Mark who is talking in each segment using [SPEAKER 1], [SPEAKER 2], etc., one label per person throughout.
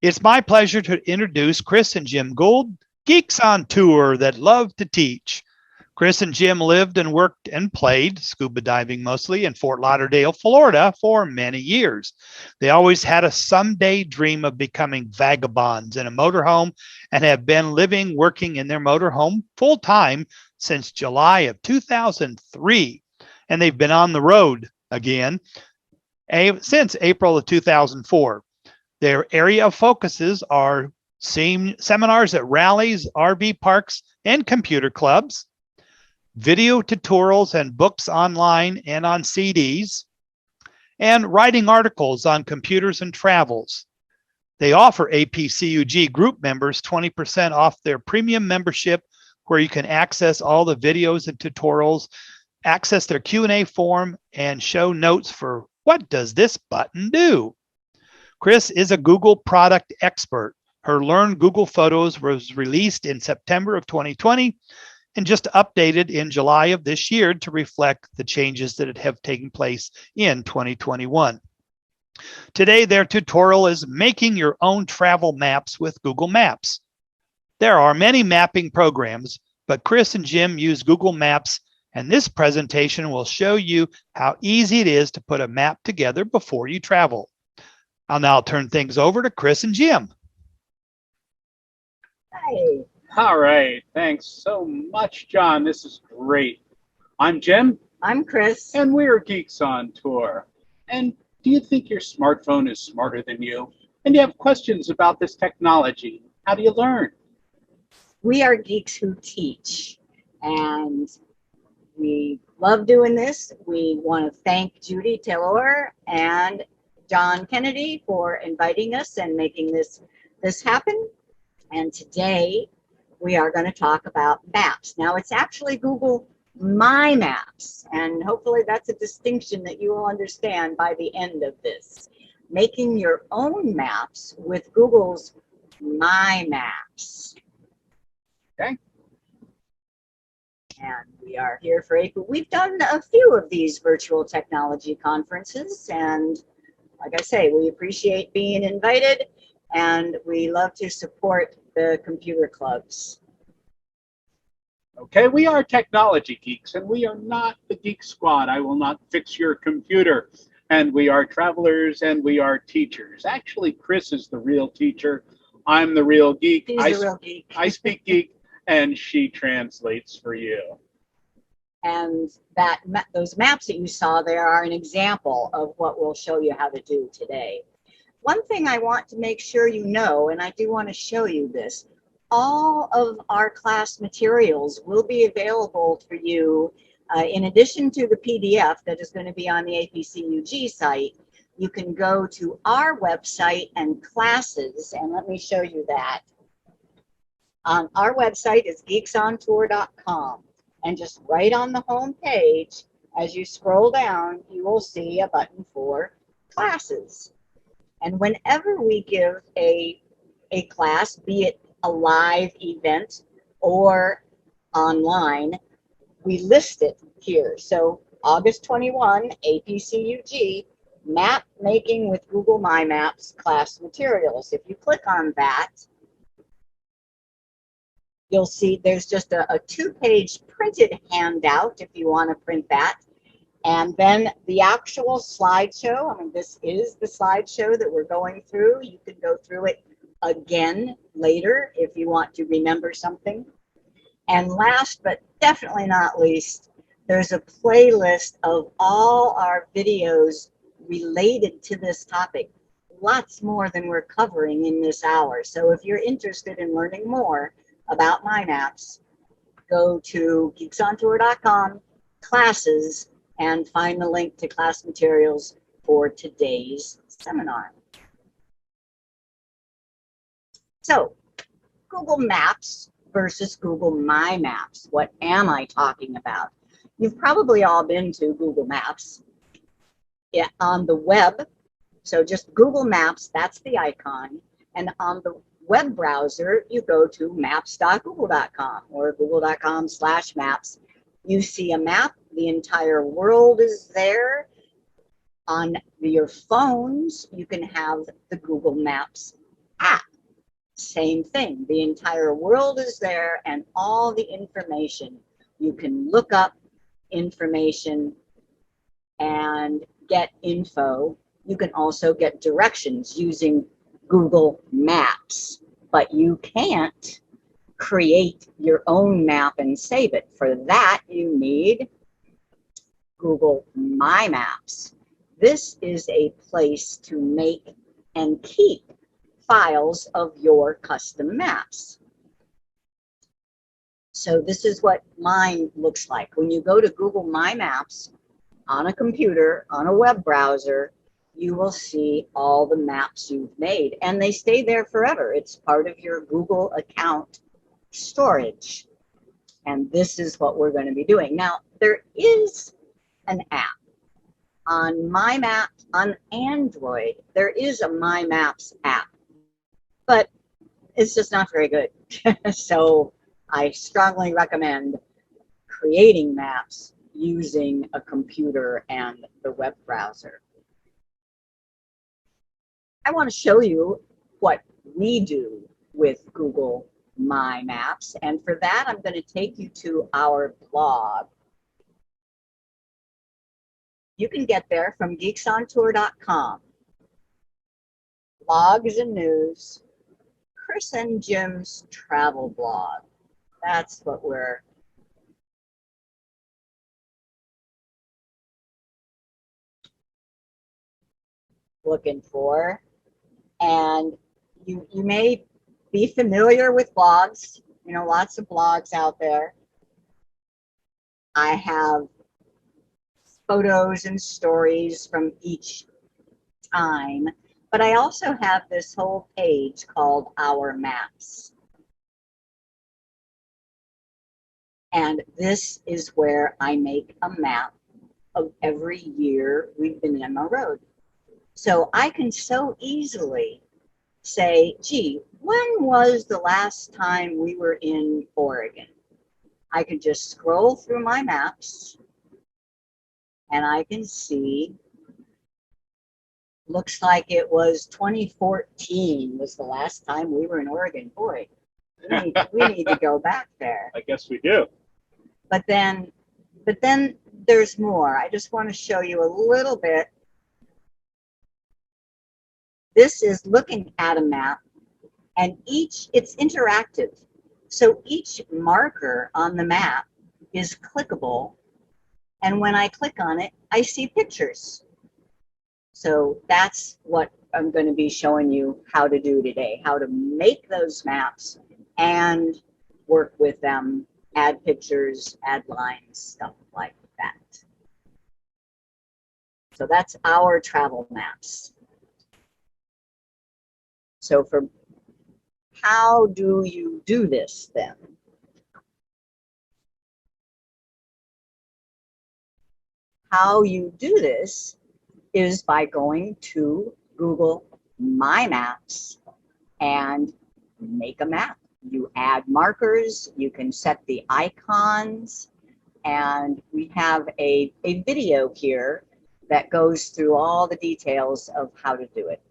[SPEAKER 1] It's my pleasure to introduce Chris and Jim Guld, geeks on tour that love to teach. Chris and Jim lived and worked and played, scuba diving mostly, in Fort Lauderdale, Florida for many years. They always had a someday dream of becoming vagabonds in a motorhome and have been living, working in their motorhome full time since July of 2003. And they've been on the road again since April of 2004. Their area of focuses are seminars at rallies, RV parks, and computer clubs, video tutorials and books online and on CDs, and writing articles on computers and travels. They offer APCUG group members 20% off their premium membership, where you can access all the videos and tutorials, access their Q&A form, and show notes for what does this button do. Chris is a Google product expert. Her Learn Google Photos was released in September of 2020 and just updated in July of this year to reflect the changes that have taken place in 2021. Today, their tutorial is making your own travel maps with Google Maps. There are many mapping programs, but Chris and Jim use Google Maps, and this presentation will show you how easy it is to put a map together before you travel. I'll now turn things over to Chris and Jim.
[SPEAKER 2] Hi. All right. Thanks so much, John. This is great. I'm Jim.
[SPEAKER 3] I'm Chris.
[SPEAKER 2] And we're Geeks on Tour. And do you think your smartphone is smarter than you? And you have questions about this technology? How do you learn?
[SPEAKER 3] We are geeks who teach, and we love doing this. We want to thank Judy Taylor and John Kennedy for inviting us and making this happen. And today we are going to talk about maps. Now, it's actually Google My Maps, and hopefully that's a distinction that you will understand by the end of this. Making your own maps with Google's My Maps.
[SPEAKER 2] Okay.
[SPEAKER 3] And we are here for April. We've done a few of these virtual technology conferences, and like I say, we appreciate being invited, and we love to support the computer clubs.
[SPEAKER 2] Okay, we are technology geeks, and we are not the Geek Squad. I will not fix your computer. And we are travelers, and we are teachers. Actually, Chris is the real teacher. I'm the real geek.
[SPEAKER 3] He's the real geek.
[SPEAKER 2] I speak geek, and she translates for you.
[SPEAKER 3] And those maps that you saw there are an example of what we'll show you how to do today. One thing I want to make sure you know, and I do want to show you this, all of our class materials will be available for you in addition to the PDF that is going to be on the APCUG site. You can go to our website and classes, and let me show you that. Our website is geeksontour.com. And just right on the home page, as you scroll down, you will see a button for classes. And whenever we give a class, be it a live event or online, we list it here. So August 21, APCUG, Map Making with Google My Maps class materials. If you click on that, you'll see there's just a two-page printed handout if you want to print that. And then the actual slideshow, I mean, this is the slideshow that we're going through. You can go through it again later if you want to remember something. And last but definitely not least, there's a playlist of all our videos related to this topic. Lots more than we're covering in this hour. So if you're interested in learning more about My Maps, go to geeksontour.com, classes, and find the link to class materials for today's seminar. So, Google Maps versus Google My Maps. What am I talking about? You've probably all been to Google Maps. Yeah, on the web, so just Google Maps, that's the icon, and on the web browser, you go to maps.google.com or google.com/maps. You see a map, the entire world is there. On your phones, you can have the Google Maps app, same thing. The entire world is there and all the information. You can look up information and get info. You can also get directions using Google Maps, but you can't create your own map and save it. For that, you need Google My Maps. This is a place to make and keep files of your custom maps. So this is what mine looks like. When you go to Google My Maps on a computer, on a web browser, you will see all the maps you've made, and they stay there forever. It's part of your Google account storage. And this is what we're going to be doing. Now, there is an app on My Maps on Android. There is a My Maps app, but it's just not very good. So I strongly recommend creating maps using a computer and the web browser. I want to show you what we do with Google My Maps, and for that I'm going to take you to our blog. You can get there from geeksontour.com. Blogs and news, Chris and Jim's travel blog. That's what we're looking for. And you may be familiar with blogs, you know, lots of blogs out there. I have photos and stories from each time, but I also have this whole page called Our Maps. And this is where I make a map of every year we've been on the road. So I can so easily say, gee, when was the last time we were in Oregon? I could just scroll through my maps and I can see, looks like it was 2014 was the last time we were in Oregon. Boy, we need to go back there.
[SPEAKER 2] I guess we do.
[SPEAKER 3] But then there's more. I just want to show you a little bit. This is looking at a map, and it's interactive. So each marker on the map is clickable, and when I click on it, I see pictures. So that's what I'm going to be showing you how to do today, how to make those maps and work with them, add pictures, add lines, stuff like that. So that's our travel maps. So for how do you do this then? How you do this is by going to Google My Maps and make a map. You add markers, you can set the icons, and we have a video here that goes through all the details of how to do it.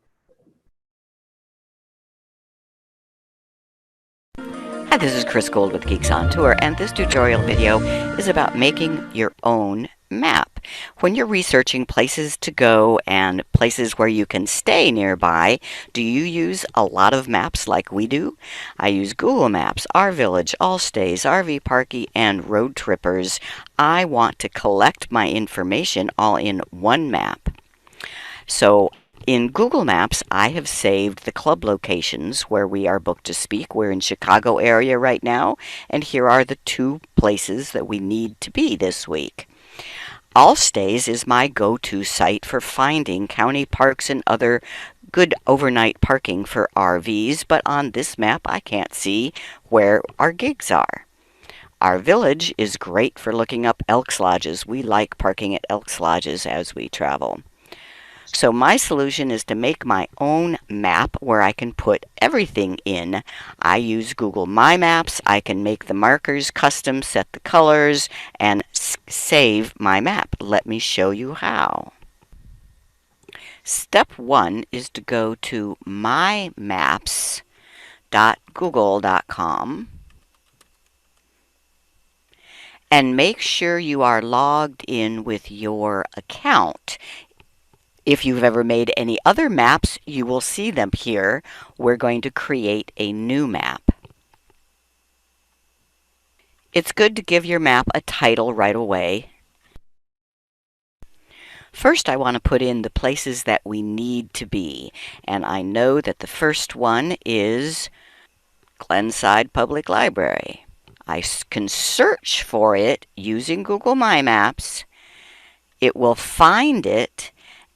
[SPEAKER 4] Hi, this is Chris Guld with Geeks on Tour, and this tutorial video is about making your own map. When you're researching places to go and places where you can stay nearby, do you use a lot of maps like we do? I use Google Maps, Our Village, All Stays, RV Parky, and Road Trippers. I want to collect my information all in one map. So in Google Maps, I have saved the club locations where we are booked to speak. We're in Chicago area right now, and here are the 2 places that we need to be this week. All Stays is my go-to site for finding county parks and other good overnight parking for RVs, but on this map I can't see where our gigs are. Our Village is great for looking up Elks Lodges. We like parking at Elks Lodges as we travel. So my solution is to make my own map where I can put everything in. I use Google My Maps. I can make the markers custom, set the colors, and save my map. Let me show you how. Step 1 is to go to mymaps.google.com and make sure you are logged in with your account. If you've ever made any other maps, you will see them here. We're going to create a new map. It's good to give your map a title right away. First, I want to put in the places that we need to be, and I know that the first one is Glenside Public Library. I can search for it using Google My Maps. It will find it,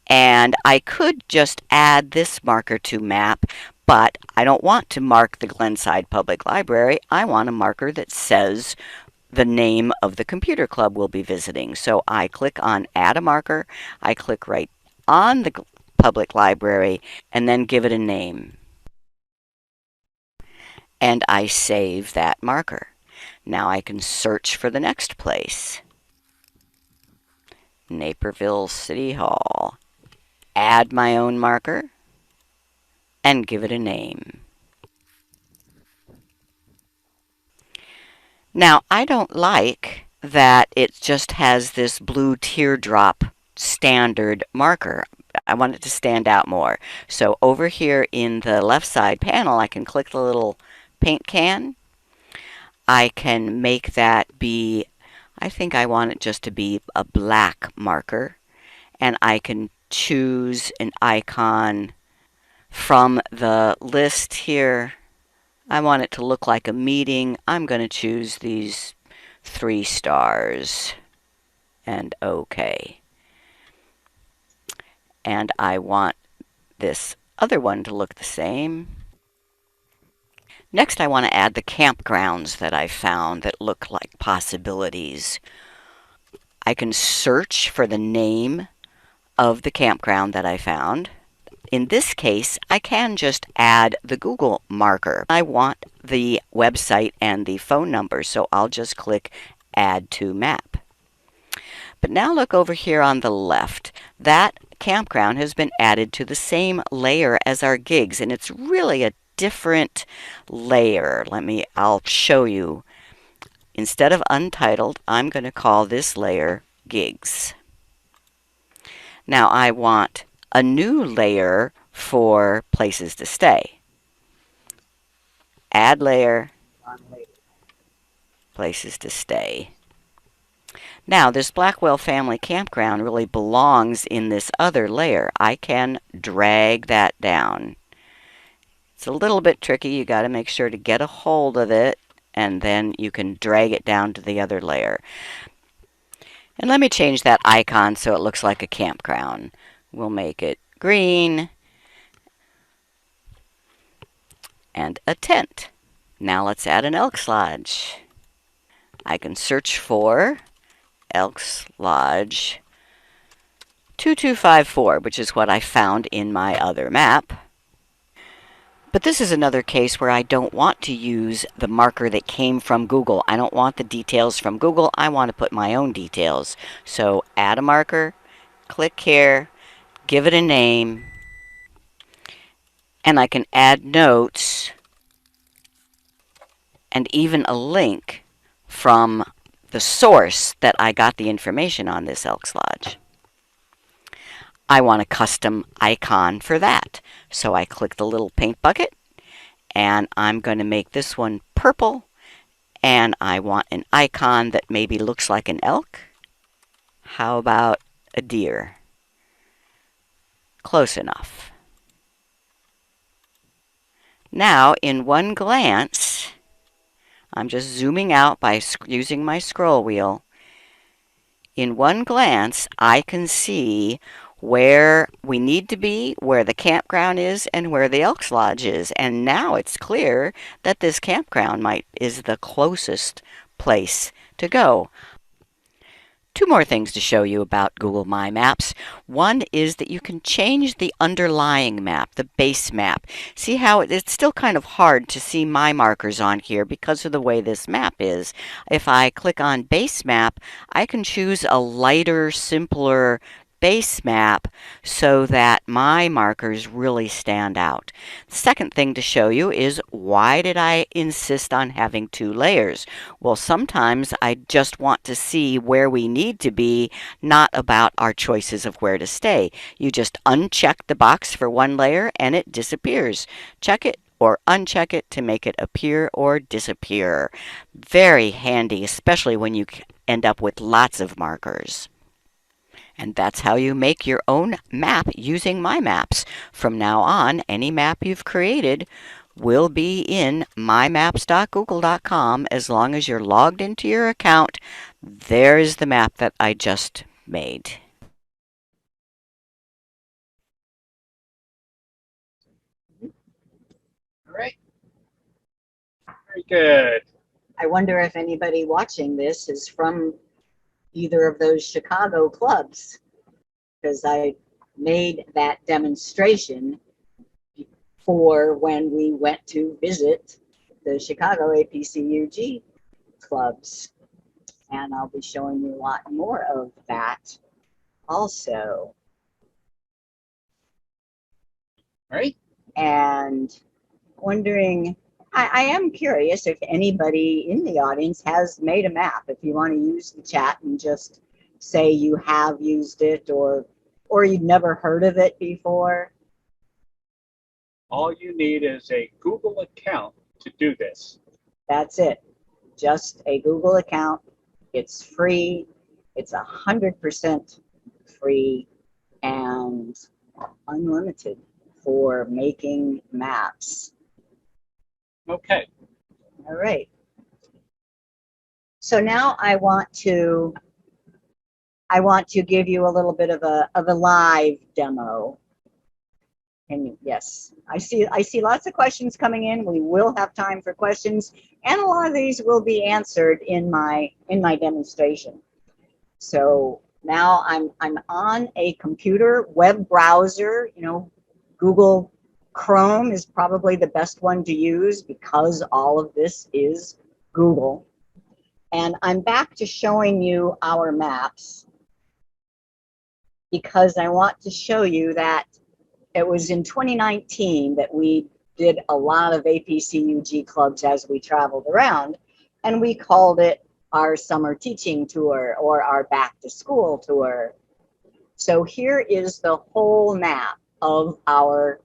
[SPEAKER 4] and I could just add this marker to map, but I don't want to mark the Glenside Public Library. I want a marker that says the name of the computer club we'll be visiting. So I click on Add a Marker. I click right on the public library and then give it a name. And I save that marker. Now I can search for the next place. Naperville City Hall. Add my own marker and give it a name. Now, I don't like that it just has this blue teardrop standard marker. I want it to stand out more. So over here in the left side panel, I can click the little paint can. I can make that be, I think I want it just to be a black marker. And I can choose an icon from the list here. I want it to look like a meeting. I'm going to choose these 3 stars and OK. And I want this other one to look the same. Next, I want to add the campgrounds that I found that look like possibilities. I can search for the name of the campground that I found. In this case, I can just add the Google marker. I want the website and the phone number, so I'll just click Add to Map. But now look over here on the left. That campground has been added to the same layer as our gigs, and it's really a different layer. I'll show you. Instead of Untitled, I'm going to call this layer Gigs. Now I want a new layer for places to stay. Add layer, places to stay. Now this Blackwell Family Campground really belongs in this other layer. I can drag that down. It's a little bit tricky. You got to make sure to get a hold of it, and then you can drag it down to the other layer. And let me change that icon so it looks like a campground. We'll make it green and a tent. Now let's add an Elks Lodge. I can search for Elks Lodge 2254, which is what I found in my other map. But this is another case where I don't want to use the marker that came from Google. I don't want the details from Google. I want to put my own details. So add a marker, click here, give it a name, and I can add notes and even a link from the source that I got the information on this Elks Lodge. I want a custom icon for that. So I click the little paint bucket, and I'm going to make this one purple, and I want an icon that maybe looks like an elk. How about a deer? Close enough. Now, in one glance, I'm just zooming out by using my scroll wheel. In one glance, I can see where we need to be, where the campground is, and where the Elks Lodge is. And now it's clear that this campground is the closest place to go. 2 more things to show you about Google My Maps. One is that you can change the underlying map, the base map. See how it's still kind of hard to see my markers on here because of the way this map is. If I click on base map, I can choose a lighter, simpler base map so that my markers really stand out. The second thing to show you is, why did I insist on having 2 layers? Well, sometimes I just want to see where we need to be, not about our choices of where to stay. You just uncheck the box for 1 layer and it disappears. Check it or uncheck it to make it appear or disappear. Very handy, especially when you end up with lots of markers. And that's how you make your own map using My Maps. From now on, any map you've created will be in mymaps.google.com as long as you're logged into your account. There's the map that I just made.
[SPEAKER 2] All right. Very good.
[SPEAKER 3] I wonder if anybody watching this is from either of those Chicago clubs, because I made that demonstration for when we went to visit the Chicago APCUG clubs. And I'll be showing you a lot more of that also.
[SPEAKER 2] All right.
[SPEAKER 3] And wondering, I am curious if anybody in the audience has made a map. If you want to use the chat and just say you have used it, or you've never heard of it before.
[SPEAKER 2] All you need is a Google account to do this.
[SPEAKER 3] That's it. Just a Google account. It's free. It's 100% free and unlimited for making maps.
[SPEAKER 2] Okay.
[SPEAKER 3] All right. So now I want to give you a little bit of a live demo. And yes, I see lots of questions coming in. We will have time for questions, and a lot of these will be answered in my demonstration. So now I'm on a computer web browser. You know, Google Chrome is probably the best one to use because all of this is Google. And I'm back to showing you our maps because I want to show you that it was in 2019 that we did a lot of APCUG clubs as we traveled around, and we called it our summer teaching tour or our back to school tour. So here is the whole map of our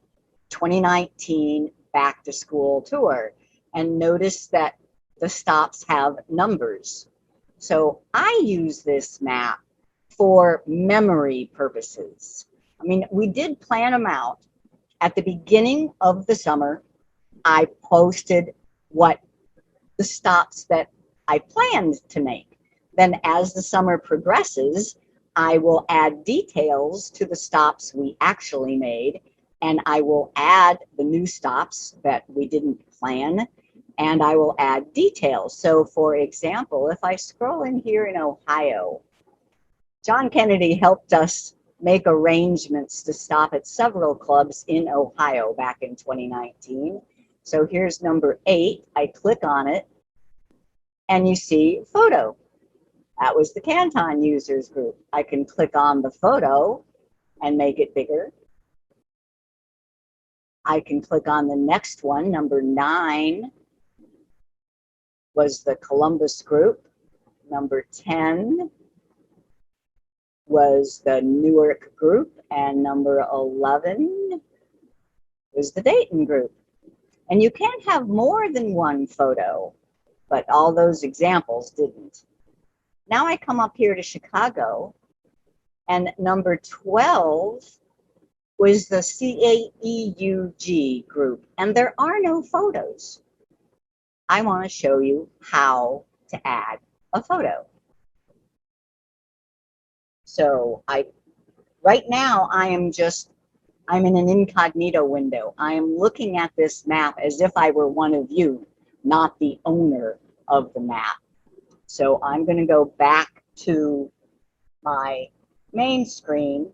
[SPEAKER 3] 2019 back to school tour. And notice that the stops have numbers. So I use this map for memory purposes. I mean, we did plan them out. At the beginning of the summer, I posted what the stops that I planned to make. Then as the summer progresses, I will add details to the stops we actually made, and I will add the new stops that we didn't plan, and I will add details. So for example, if I scroll in here in Ohio, John Kennedy helped us make arrangements to stop at several clubs in Ohio back in 2019. So here's number 8. I click on it, and you see photo. That was the Canton users group. I can click on the photo and make it bigger. I can click on the next one. Number 9 was the Columbus group. Number 10 was the Newark group, and number 11 was the Dayton group. And you can have more than one photo, but all those examples didn't. Now I come up here to Chicago, and number 12 was the CAEUG group, and there are no photos. I want to show you how to add a photo. So right now I'm in an incognito window. I am looking at this map as if I were one of you, not the owner of the map. So I'm going to go back to my main screen,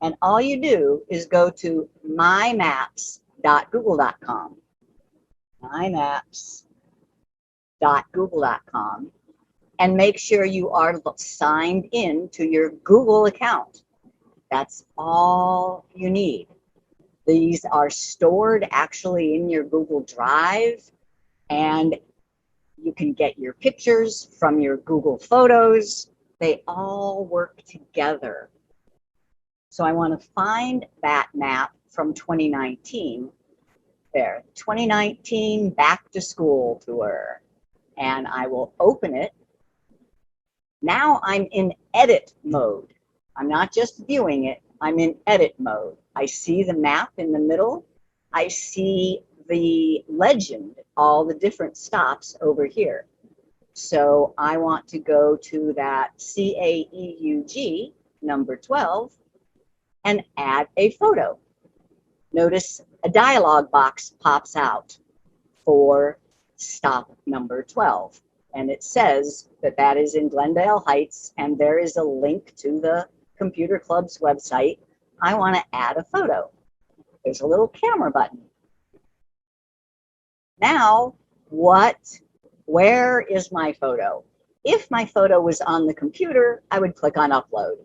[SPEAKER 3] and all you do is go to mymaps.google.com. mymaps.google.com. and make sure you are signed in to your Google account. That's all you need. These are stored actually in your Google Drive, and you can get your pictures from your Google Photos. They all work together. So I want to find that map from 2019. There, 2019 Back to School Tour. And I will open it. Now I'm in edit mode. I'm not just viewing it, I'm in edit mode. I see the map in the middle. I see the legend, all the different stops over here. So I want to go to that CAEUG number 12 and add a photo. Notice a dialog box pops out for stop number 12. And it says that that is in Glendale Heights, and there is a link to the Computer Club's website. I want to add a photo. There's a little camera button. Now, where is my photo? If my photo was on the computer, I would click on upload.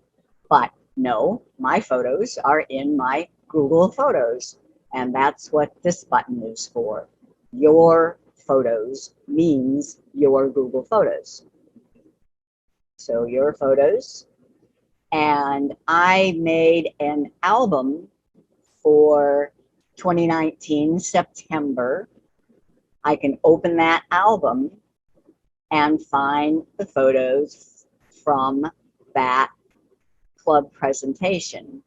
[SPEAKER 3] But no, my photos are in my Google Photos, and that's what this button is for. Your Photos means your Google Photos. So your photos. And I made an album for 2019 September. I can open that album and find the photos from that club presentation.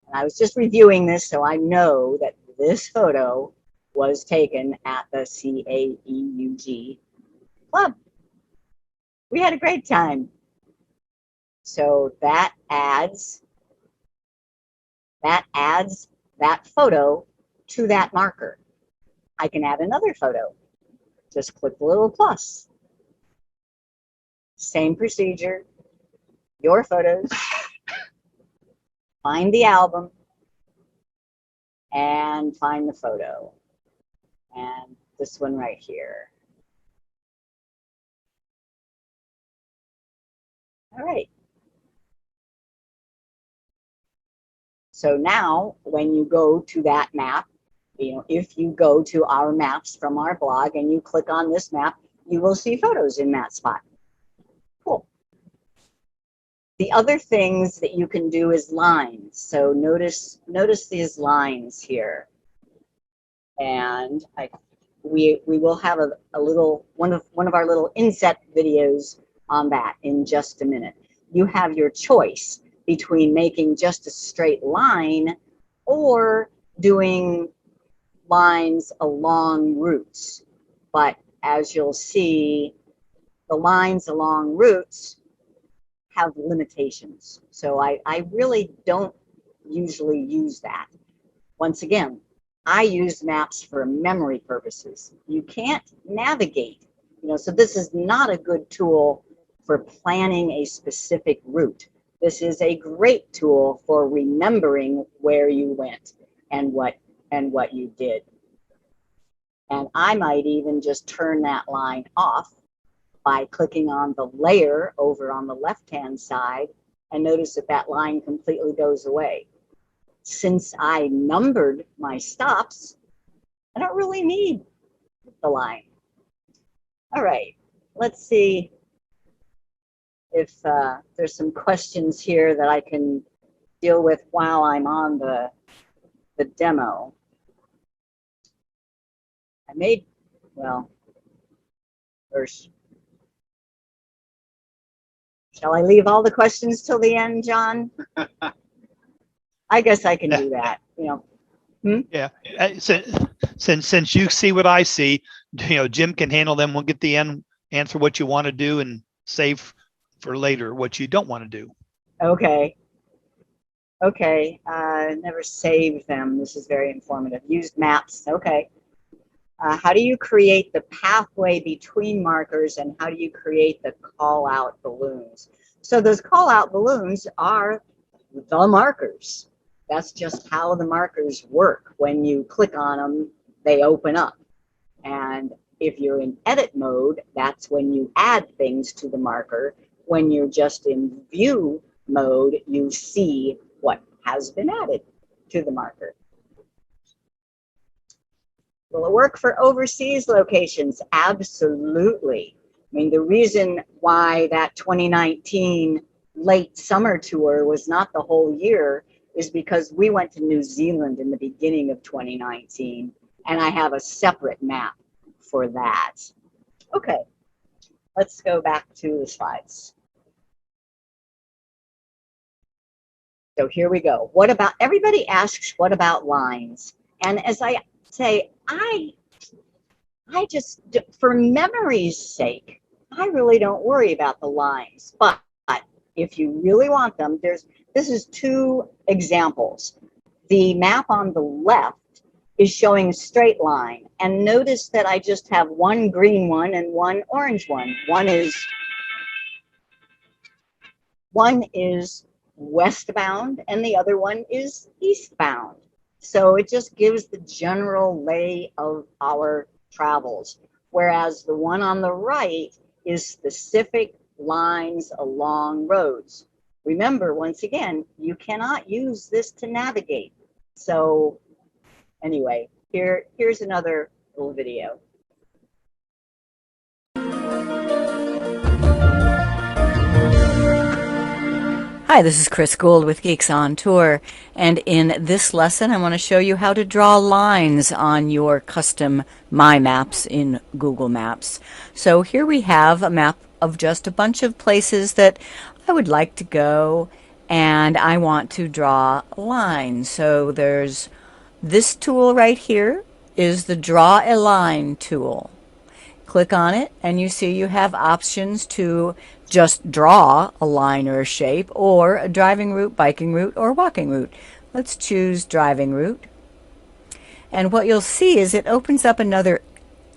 [SPEAKER 3] And I was just reviewing this, so I know that this photo was taken at the CAEUG club. We had a great time. So that adds that photo to that marker. I can add another photo. Just click the little plus. Same procedure. Your photos. Find the album and find the photo. And this one right here. All right. So now when you go to that map, if you go to our maps from our blog and you click on this map, you will see photos in that spot. Cool. The other things that you can do is lines. So notice these lines here. And we will have a little one of our little inset videos on that in just a minute. You have your choice between making just a straight line or doing lines along routes. But as you'll see, the lines along routes have limitations. So I really don't usually use that. Once again, I use maps for memory purposes. You can't navigate, so this is not a good tool for planning a specific route. This is a great tool for remembering where you went and what you did. And I might even just turn that line off by clicking on the layer over on the left-hand side, and notice that line completely goes away. Since I numbered my stops, I don't really need the line. All right, let's see if there's some questions here that I can deal with while I'm on the demo. First, shall I leave all the questions till the end, John? I guess I can do that,
[SPEAKER 1] Yeah, since you see what I see, Jim can handle them. We'll get the end, answer what you want to do and save for later what you don't want to do.
[SPEAKER 3] Okay. Never saved them. This is very informative. Used maps. Okay. How do you create the pathway between markers, and how do you create the call-out balloons? So those call-out balloons are the markers. That's just how the markers work. When you click on them, they open up. And If you're in edit mode, that's when you add things to the marker. When you're just in view mode, you see what has been added to the marker. Will it work for overseas locations? Absolutely. I mean, the reason why that 2019 late summer tour was not the whole year is because we went to New Zealand in the beginning of 2019, and I have a separate map for that. Okay, let's go back to the slides. So here we go. What about, everybody asks, what about lines? And as I say, I just, for memory's sake, I really don't worry about the lines. But if you really want them, this is two examples. The map on the left is showing a straight line. And notice that I just have one green one and one orange one. One is westbound and the other one is eastbound. So it just gives the general lay of our travels. Whereas the one on the right is specific lines along roads. Remember, once again, you cannot use this to navigate. So anyway, here's another little video.
[SPEAKER 4] Hi, this is Chris Gould with Geeks on Tour, and in this lesson I want to show you how to draw lines on your custom My Maps in Google Maps. So here we have a map of just a bunch of places that I would like to go, and I want to draw lines. So there's this tool right here is the Draw a Line tool. Click on it and you see you have options to just draw a line or a shape, or a driving route, biking route, or walking route. Let's choose driving route. And what you'll see is it opens up another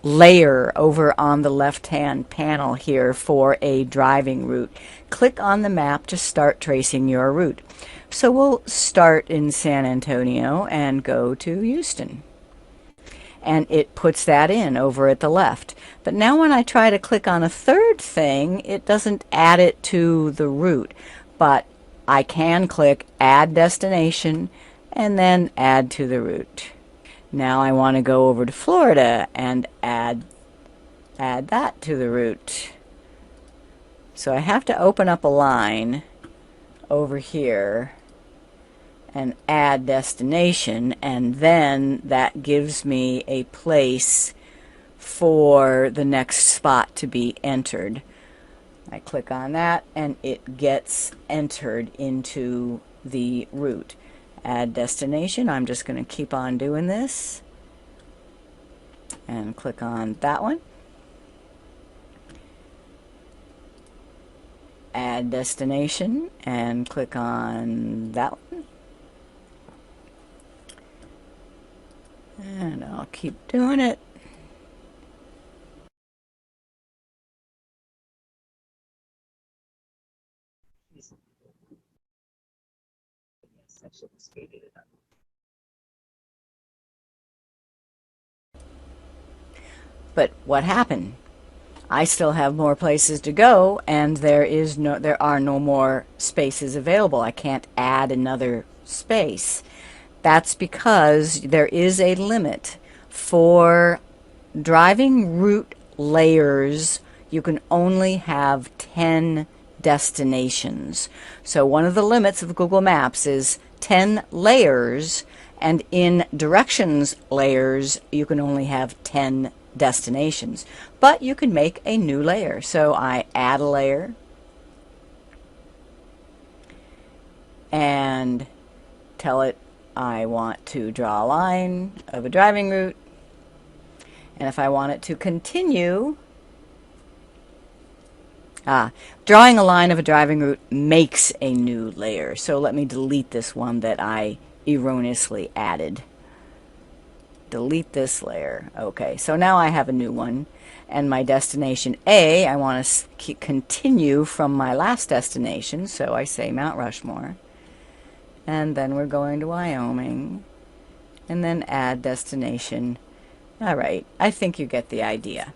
[SPEAKER 4] layer over on the left-hand panel here for a driving route. Click on the map to start tracing your route. So we'll start in San Antonio and go to Houston. And it puts that in over at the left. But now when I try to click on a third thing, it doesn't add it to the route. But I can click Add Destination and then Add to the route. Now I want to go over to Florida and add that to the route. So I have to open up a line over here and add destination, and then that gives me a place for the next spot to be entered. I click on that and it gets entered into the route. Add destination. I'm just going to keep on doing this and click on that one. Add destination and click on that one. And I'll keep doing it. But what happened? I still have more places to go, and there are no more spaces available. I can't add another space. That's because there is a limit for driving route layers. You can only have 10 destinations. So one of the limits of Google Maps is 10 layers, and in directions layers you can only have 10 destinations. But you can make a new layer. So I add a layer and tell it I want to draw a line of a driving route, and if I want it to continue, drawing a line of a driving route makes a new layer. So let me delete this one that I erroneously added. Delete this layer. Okay, so now I have a new one, and my destination A, I want to continue from my last destination, so I say Mount Rushmore. And then we're going to Wyoming, and then add destination, All right, I think you get the idea.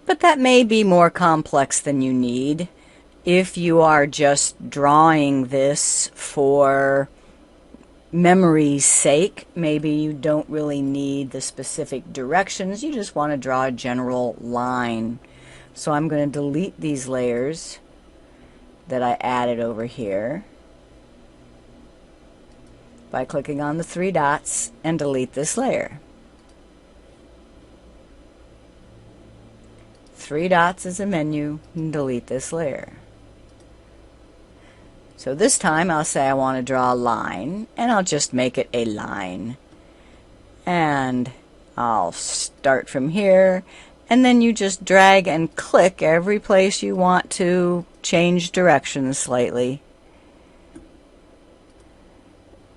[SPEAKER 4] But that may be more complex than you need. If you are just drawing this for memory's sake, maybe you don't really need the specific directions. You just want to draw a general line. So I'm going to delete these layers that I added over here by clicking on the three dots and delete this layer. Three dots is a menu, and delete this layer. So this time I'll say I want to draw a line, and I'll just make it a line. And I'll start from here, and then you just drag and click every place you want to change directions slightly.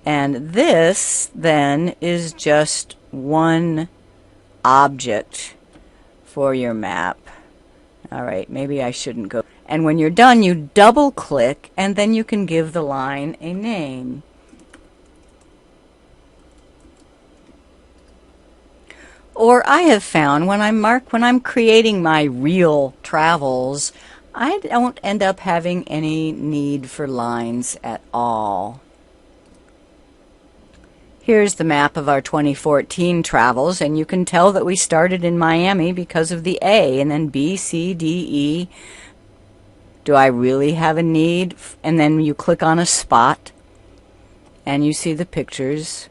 [SPEAKER 4] And this then is just one object for your map. All right, maybe I shouldn't go. And when you're done, you double click, and then you can give the line a name. Or I have found when I'm creating my real travels, I don't end up having any need for lines at all. Here's the map of our 2014 travels, and you can tell that we started in Miami because of the A, and then B, C, D, E. Do I really have a need? And then you click on a spot, and you see the pictures.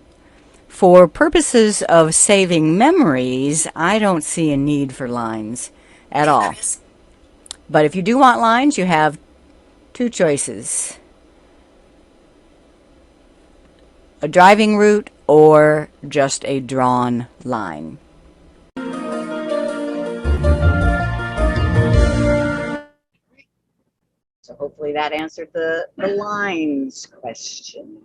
[SPEAKER 4] For purposes of saving memories, I don't see a need for lines at all. But if you do want lines, you have two choices: a driving route or just a drawn line.
[SPEAKER 3] So hopefully that answered the lines question.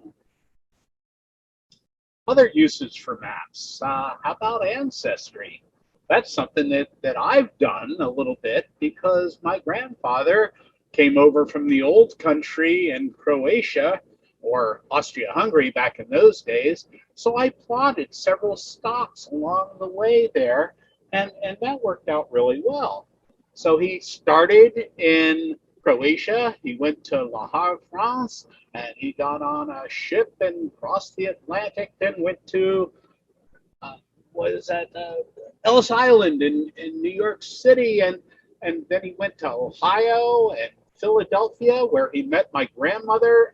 [SPEAKER 2] Other uses for maps. How about ancestry? That's something that I've done a little bit because my grandfather came over from the old country in Croatia, or Austria-Hungary back in those days. So I plotted several stops along the way there, and that worked out really well. So he started in Croatia, he went to Le Havre, France, and he got on a ship and crossed the Atlantic, then went to Ellis Island in New York City, and then he went to Ohio and Philadelphia, where he met my grandmother,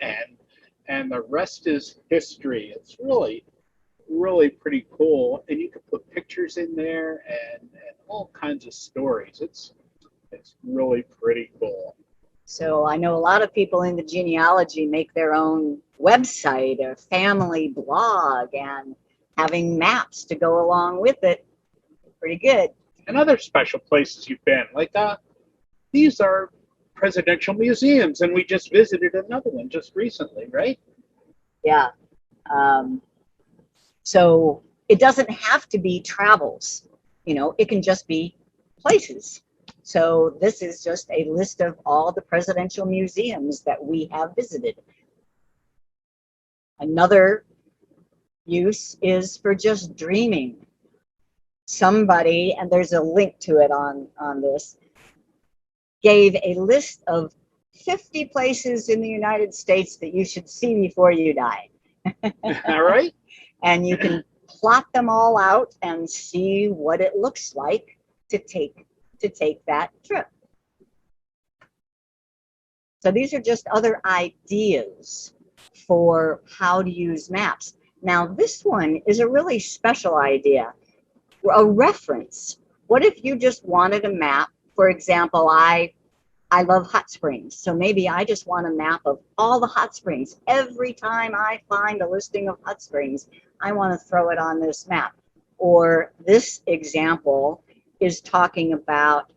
[SPEAKER 2] and the rest is history. It's really, really pretty cool, and you can put pictures in there and all kinds of stories. It's really pretty cool.
[SPEAKER 3] So I know a lot of people in the genealogy make their own website or family blog, and having maps to go along with it, pretty good.
[SPEAKER 2] And other special places you've been, like these are presidential museums, and we just visited another one just recently, right?
[SPEAKER 3] Yeah. So it doesn't have to be travels, it can just be places. So this is just a list of all the presidential museums that we have visited. Another use is for just dreaming. Somebody, and there's a link to it on this, gave a list of 50 places in the United States that you should see before you die.
[SPEAKER 2] All right.
[SPEAKER 3] And you can plot them all out and see what it looks like to take that trip. So these are just other ideas for how to use maps. Now this one is a really special idea, a reference. What if you just wanted a map? For example, I love hot springs, so maybe I just want a map of all the hot springs. Every time I find a listing of hot springs, I want to throw it on this map. Or this example is talking about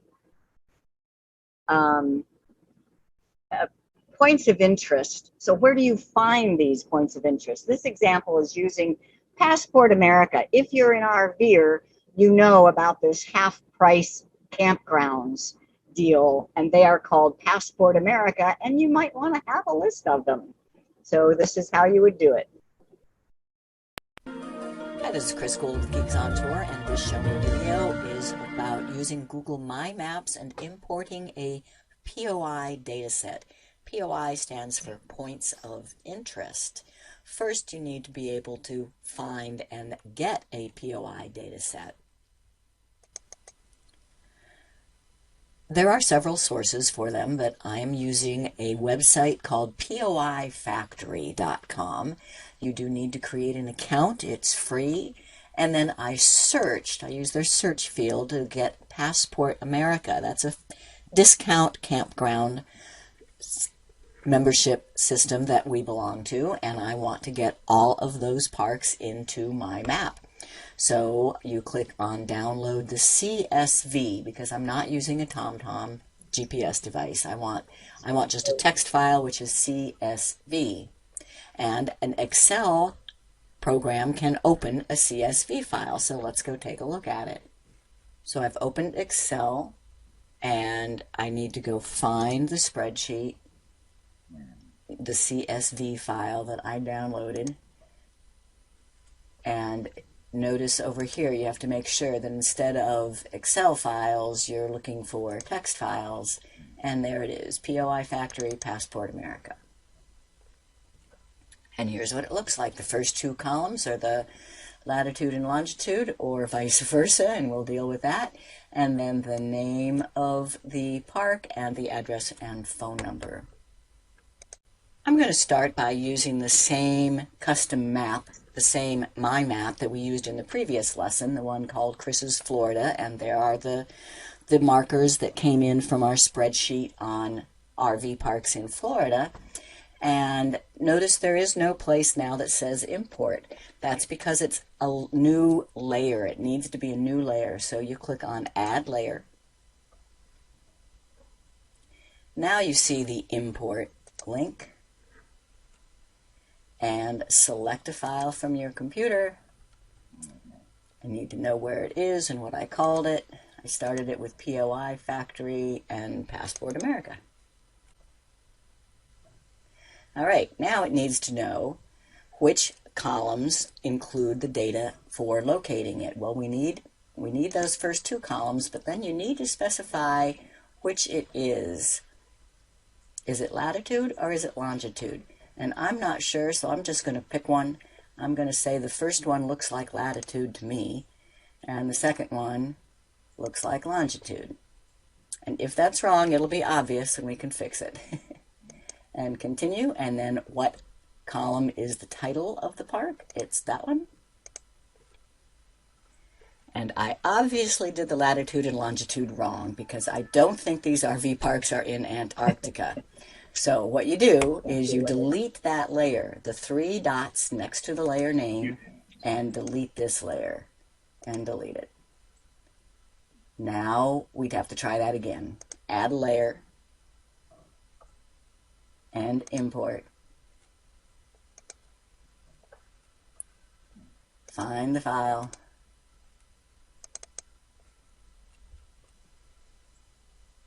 [SPEAKER 3] points of interest. So where do you find these points of interest? This example is using Passport America. If you're an RVer, you know about this half-price campgrounds deal, and they are called Passport America, and you might want to have a list of them. So this is how you would do it.
[SPEAKER 4] Hi, this is Chris Guld with Geeks on Tour, and this show me video is about using Google My Maps and importing a POI dataset. POI stands for Points of Interest. First, you need to be able to find and get a POI dataset. There are several sources for them, but I am using a website called poifactory.com. You do need to create an account. It's free. And then I used their search field to get Passport America. That's a discount campground membership system that we belong to, and I want to get all of those parks into my map. So you click on download the CSV, because I'm not using a TomTom GPS device. I want just a text file, which is CSV. And an Excel program can open a CSV file. So let's go take a look at it. So I've opened Excel, and I need to go find the spreadsheet, the CSV file that I downloaded. And notice over here you have to make sure that instead of Excel files you're looking for text files, and there it is, POI Factory Passport America. And here's what it looks like. The first two columns are the latitude and longitude, or vice versa, and we'll deal with that, and then the name of the park and the address and phone number. I'm going to start by using the same custom map, the same My Map that we used in the previous lesson, the one called Chris's Florida, and there are the markers that came in from our spreadsheet on RV parks in Florida. And notice there is no place now that says import. That's because it's a new layer. It needs to be a new layer. So you click on Add Layer. Now you see the import link. And select a file from your computer. I need to know where it is and what I called it. I started it with POI Factory and Passport America. All right, now it needs to know which columns include the data for locating it. Well, we need those first two columns, but then you need to specify which it is. Is it latitude or is it longitude? And I'm not sure, so I'm just going to pick one. I'm going to say the first one looks like latitude to me, and the second one looks like longitude. And if that's wrong, it'll be obvious and we can fix it. And continue, and then what column is the title of the park? It's that one. And I obviously did the latitude and longitude wrong, because I don't think these RV parks are in Antarctica. So what you do is you delete that layer, the three dots next to the layer name, and delete this layer, and delete it. Now we'd have to try that again. Add a layer, and import. Find the file.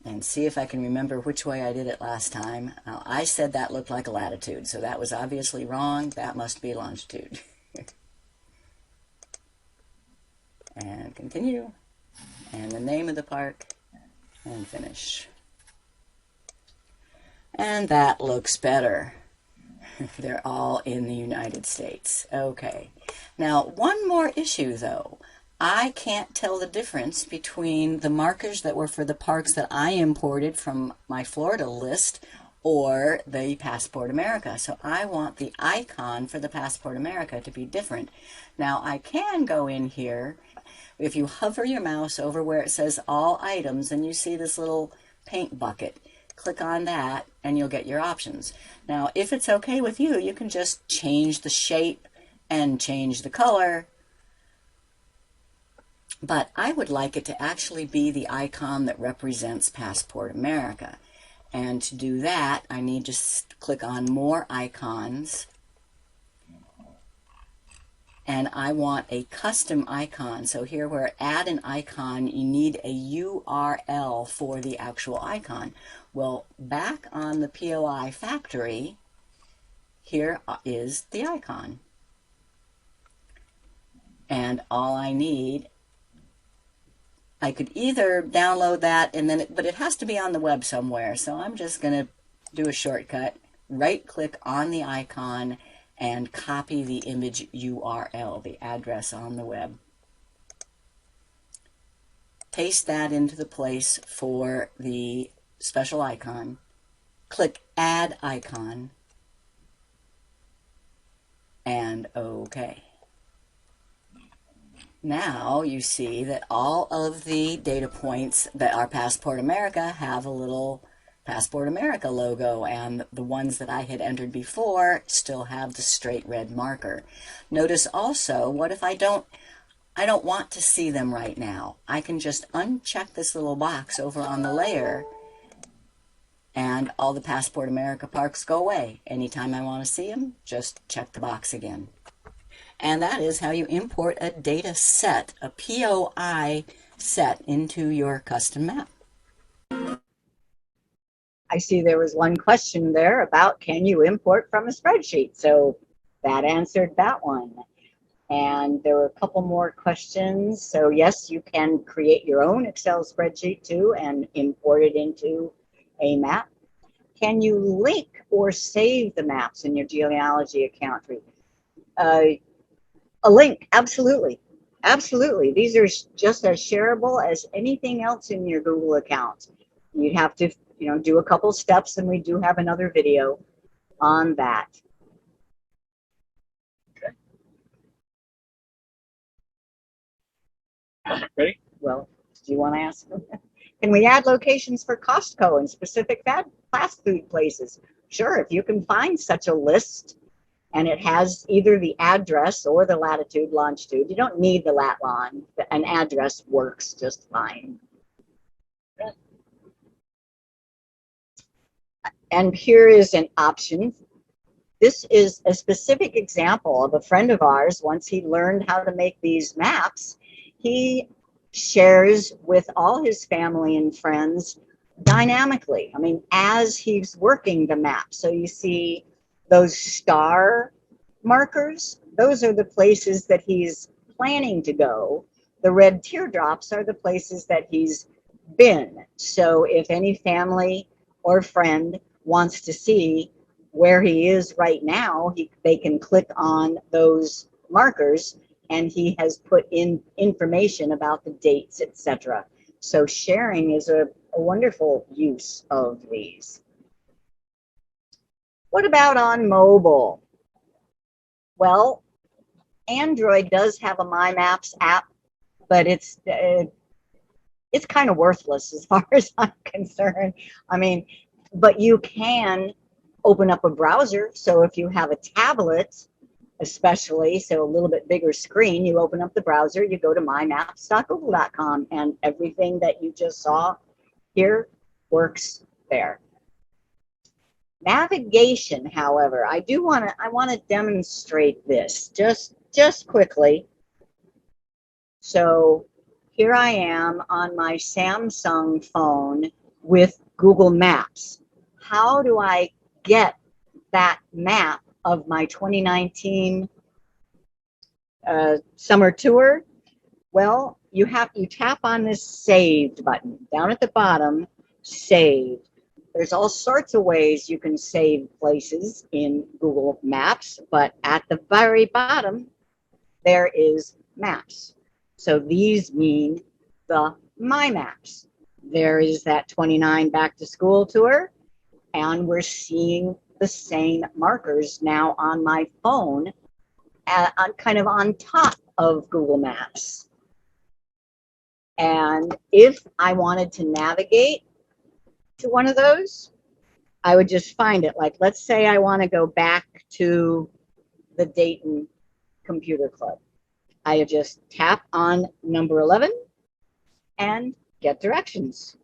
[SPEAKER 4] And see if I can remember which way I did it last time. Now, I said that looked like a latitude, so that was obviously wrong. That must be longitude. And continue. And the name of the park. And finish. And that looks better. They're all in the United States. Okay. Now, one more issue, though. I can't tell the difference between the markers that were for the parks that I imported from my Florida list or the Passport America. So I want the icon for the Passport America to be different. Now, I can go in here. If you hover your mouse over where it says All Items, and you see this little paint bucket, click on that and you'll get your options. Now, if it's okay with you, you can just change the shape and change the color. But I would like it to actually be the icon that represents Passport America. And to do that, I need to click on More Icons. And I want a custom icon. So here where Add an Icon, you need a URL for the actual icon. Well, back on the POI Factory, here is the icon. And all I need, I could either download that and then, but it has to be on the web somewhere. So I'm just going to do a shortcut, right click on the icon and copy the image URL, the address on the web. Paste that into the place for the special icon. Click Add Icon and OK. Now you see that all of the data points that are Passport America have a little Passport America logo, and the ones that I had entered before still have the straight red marker. Notice also, what if I don't want to see them right now? I can just uncheck this little box over on the layer and all the Passport America parks go away. Anytime I want to see them, just check the box again. And that is how you import a data set, a POI set, into your custom map.
[SPEAKER 3] I see there was one question there about, can you import from a spreadsheet? So that answered that one. And there were a couple more questions. So yes, you can create your own Excel spreadsheet too and import it into a map. Can you link or save the maps in your genealogy account? A link, absolutely. Absolutely. These are just as shareable as anything else in your Google account. You have to, do a couple steps, and we do have another video on that.
[SPEAKER 2] Okay. Ready?
[SPEAKER 3] Well, do you want to ask? Can we add locations for Costco and specific fast food places? Sure, if you can find such a list and it has either the address or the latitude, longitude. You don't need the lat-lon. An address works just fine. And here is an option. This is a specific example of a friend of ours. Once he learned how to make these maps, he shares with all his family and friends dynamically. I mean, as he's working the map. So you see those star markers, those are the places that he's planning to go. The red teardrops are the places that he's been. So if any family or friend wants to see where he is right now, they can click on those markers, and he has put in information about the dates, etc. So sharing is a wonderful use of these. What about on mobile? Well, Android does have a My Maps app, but it's kind of worthless as far as I'm concerned. I mean, but you can open up a browser. So if you have a tablet, especially, so a little bit bigger screen, you open up the browser, you go to mymaps.google.com, and everything that you just saw here works there. Navigation, however, I want to demonstrate this just quickly. So here I am on my Samsung phone with Google Maps. How do I get that map of my 2019 summer tour? Well, you tap on this saved button down at the bottom, saved. There's all sorts of ways you can save places in Google Maps, but at the very bottom, there is maps. So these mean the My Maps. There is that 29 back to school tour, and we're seeing the same markers now on my phone, kind of on top of Google Maps. And if I wanted to navigate to one of those, I would just find it. Like, let's say I want to go back to the Dayton Computer Club. I just tap on number 11 and get directions.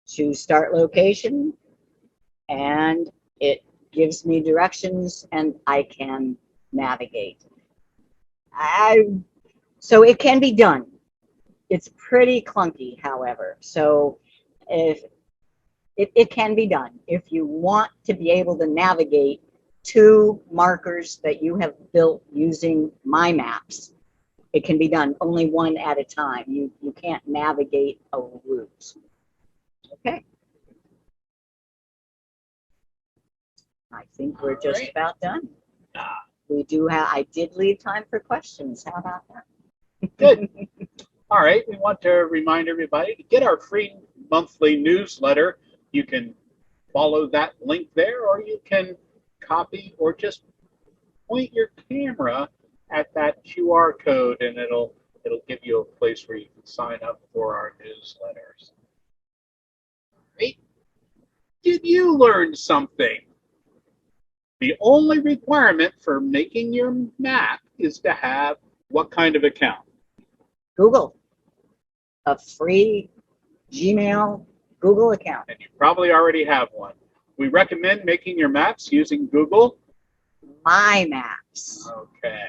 [SPEAKER 3] Choose start location, and it gives me directions, and I can navigate. So it can be done. It's pretty clunky, however. So if it can be done. If you want to be able to navigate to markers that you have built using My Maps, it can be done only one at a time. You can't navigate a route. Okay. I think we're just about done. We do have, I did leave time for questions. How about that?
[SPEAKER 2] Good. All right. We want to remind everybody to get our free monthly newsletter. You can follow that link there, or you can copy or just point your camera at that QR code, and it'll give you a place where you can sign up for our newsletters. All right. Did you learn something? The only requirement for making your map is to have what kind of account?
[SPEAKER 3] Google. A free Gmail Google account.
[SPEAKER 2] And you probably already have one. We recommend making your maps using Google
[SPEAKER 3] My Maps.
[SPEAKER 2] Okay.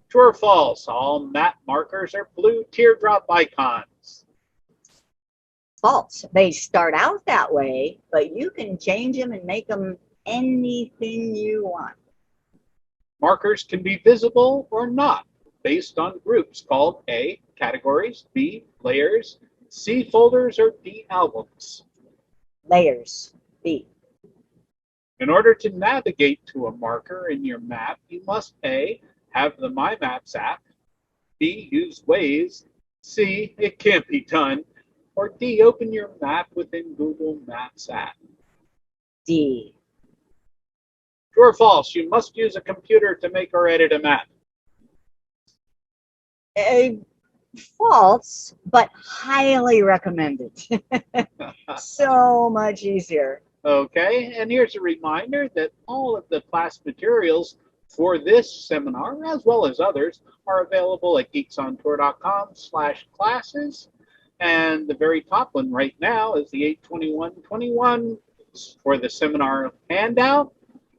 [SPEAKER 2] True or false? All map markers are blue teardrop icons.
[SPEAKER 3] False. They start out that way, but you can change them and make them anything you want.
[SPEAKER 2] Markers can be visible or not based on groups called A, categories, B, layers, C, folders, or D, albums.
[SPEAKER 3] Layers. B.
[SPEAKER 2] In order to navigate to a marker in your map, you must A, have the My Maps app, B, use Waze, C, it can't be done, or D, open your map within Google Maps app.
[SPEAKER 3] D.
[SPEAKER 2] True or false? You must use a computer to make or edit a map.
[SPEAKER 3] False, but highly recommended. So much easier.
[SPEAKER 2] Okay, and here's a reminder that all of the class materials for this seminar, as well as others, are available at geeksontour.com/classes. And the very top one right now is the 82121 for the seminar handout,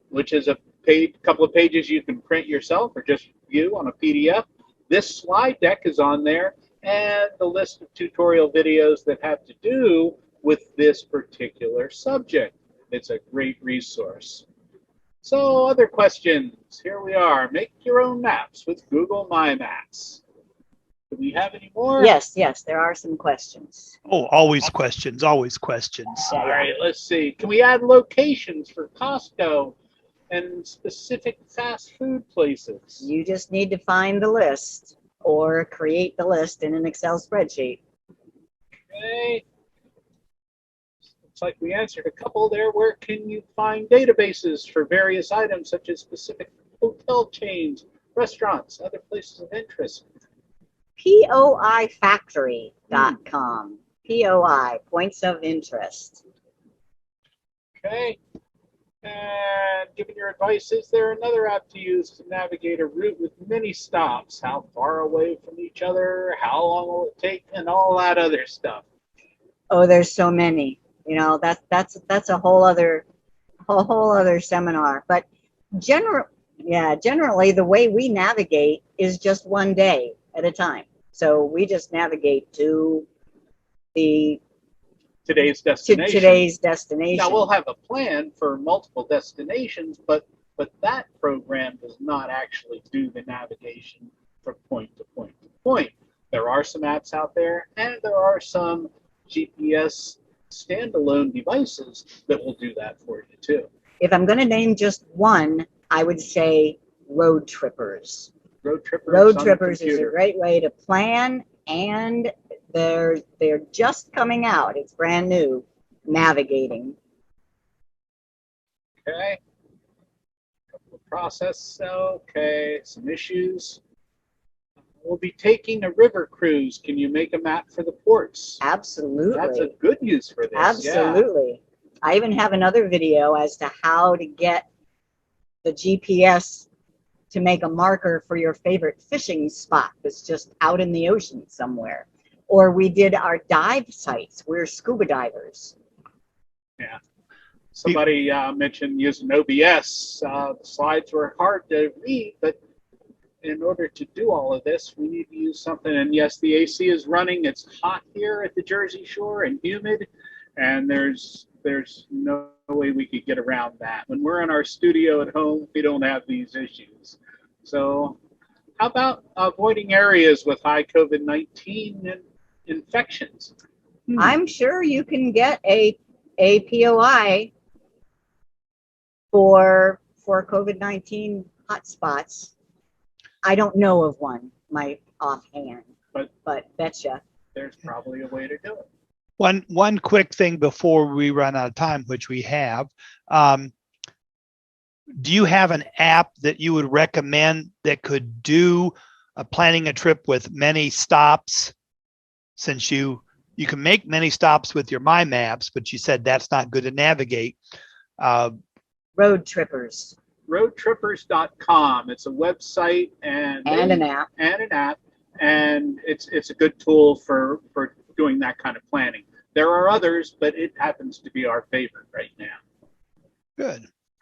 [SPEAKER 2] which is a couple of pages you can print yourself or just view on a PDF. This slide deck is on there, and the list of tutorial videos that have to do with this particular subject. It's a great resource. So, other questions? Here we are. Make your own maps with Google My Maps. Do we have any more?
[SPEAKER 3] Yes, there are some questions.
[SPEAKER 1] Oh, always questions, always questions.
[SPEAKER 2] All right, let's see. Can we add locations for Costco and specific fast food places?
[SPEAKER 3] You just need to find the list or create the list in an Excel spreadsheet.
[SPEAKER 2] Okay. Looks like we answered a couple there. Where can you find databases for various items such as specific hotel chains, restaurants, other places of interest?
[SPEAKER 3] POIfactory.com. POI, points of interest.
[SPEAKER 2] Okay. And given your advice, is there another app to use to navigate a route with many stops? How far away from each other? How long will it take? And all that other stuff.
[SPEAKER 3] Oh, there's so many. You know, that's a whole other seminar. But generally the way we navigate is just one day at a time. So we just navigate to
[SPEAKER 2] today's destination.
[SPEAKER 3] Today's destination.
[SPEAKER 2] Now we'll have a plan for multiple destinations, but that program does not actually do the navigation from point to point to point. There are some apps out there, and there are some GPS standalone devices that will do that for you too.
[SPEAKER 3] If I'm going to name just one, I would say Road Trippers.
[SPEAKER 2] Road
[SPEAKER 3] Trippers is a great way to plan, and they're just coming out. It's brand new, navigating.
[SPEAKER 2] Okay. Couple of process. Okay. Some issues. We'll be taking a river cruise. Can you make a map for the ports?
[SPEAKER 3] Absolutely.
[SPEAKER 2] That's a good use for this.
[SPEAKER 3] Absolutely. Yeah. I even have another video as to how to get the GPS to make a marker for your favorite fishing spot that's just out in the ocean somewhere. Or we did our dive sites. We're scuba divers.
[SPEAKER 2] Yeah. Somebody mentioned using OBS. The slides were hard to read, but in order to do all of this, we need to use something. And yes, the AC is running. It's hot here at the Jersey Shore and humid, and there's no way we could get around that. When we're in our studio at home, we don't have these issues. So How about avoiding areas with high COVID-19 infections?
[SPEAKER 3] I'm sure you can get a POI for COVID-19 hotspots. I don't know of one, my offhand, but betcha.
[SPEAKER 2] There's probably a way to do it.
[SPEAKER 1] One quick thing before we run out of time, which we have. Do you have an app that you would recommend that could do planning a trip with many stops? Since you can make many stops with your My Maps, but you said that's not good to navigate.
[SPEAKER 3] Road Trippers.
[SPEAKER 2] Roadtrippers.com. It's a website and
[SPEAKER 3] an app.
[SPEAKER 2] And it's a good tool for doing that kind of planning. There are others, but it happens to be our favorite right now.
[SPEAKER 1] Good.